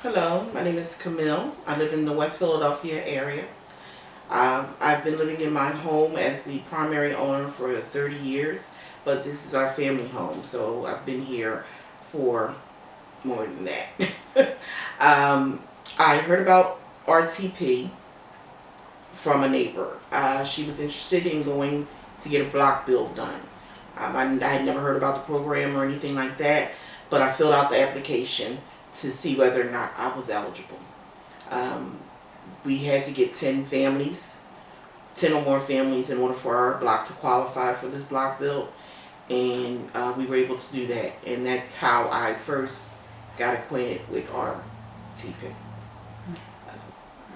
Hello, my name is Camille. I live in the West Philadelphia area. I've been living in my home as the primary owner for 30 years, but this is our family home, so I've been here for more than that. I heard about RTP from a neighbor. She was interested in going to get a block build done. I had never heard about the program or anything like that, but I filled out the application to see whether or not I was eligible. We had to get 10 or more families in order for our block to qualify for this block build, and we were able to do that, and that's how I first got acquainted with RTP.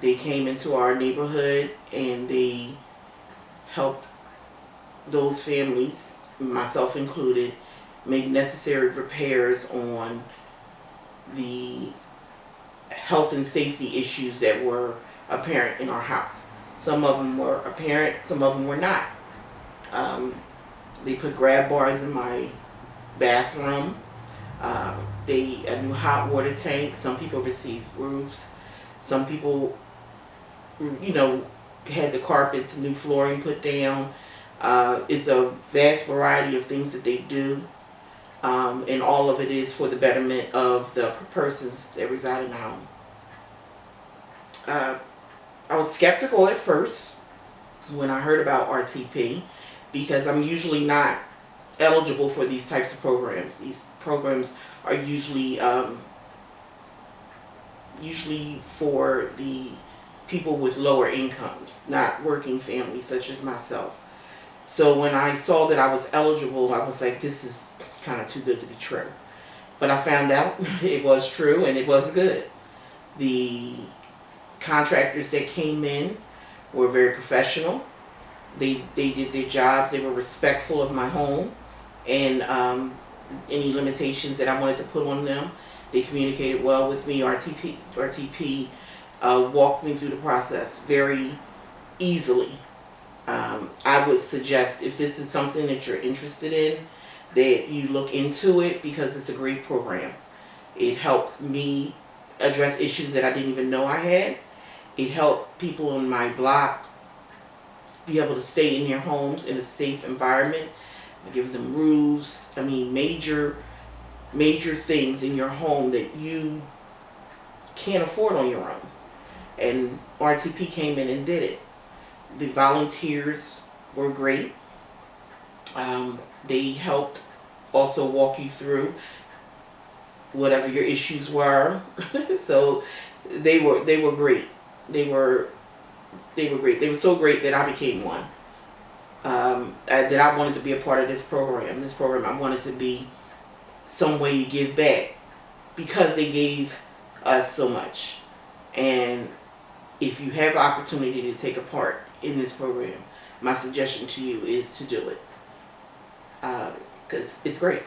They came into our neighborhood and they helped those families, myself included, make necessary repairs on the health and safety issues that were apparent in our house. Some of them were apparent, some of them were not. They put grab bars in my bathroom. A new hot water tank. Some people received roofs. Some people, had the carpets, new flooring put down. It's a vast variety of things that they do. And all of it is for the betterment of the persons that reside in the home. I was skeptical at first when I heard about RTP because I'm usually not eligible for these types of programs. These programs are usually for the people with lower incomes, not working families such as myself. So when I saw that I was eligible, I was like, this is kind of too good to be true. But I found out it was true and it was good. The contractors that came in were very professional. They did their jobs. They were respectful of my home and any limitations that I wanted to put on them. They communicated well with me. RTP walked me through the process very easily. I would suggest, if this is something that you're interested in, that you look into it because it's a great program. It helped me address issues that I didn't even know I had. It helped people in my block be able to stay in their homes in a safe environment. I give them roofs. Major things in your home that you can't afford on your own. And RTP came in and did it. The volunteers were great. They helped also walk you through whatever your issues were. So they were great. They were great. They were so great that I became one. That I wanted to be a part of this program. I wanted to be some way to give back because they gave us so much. And if you have opportunity to take a part in this program, my suggestion to you is to do it because it's great.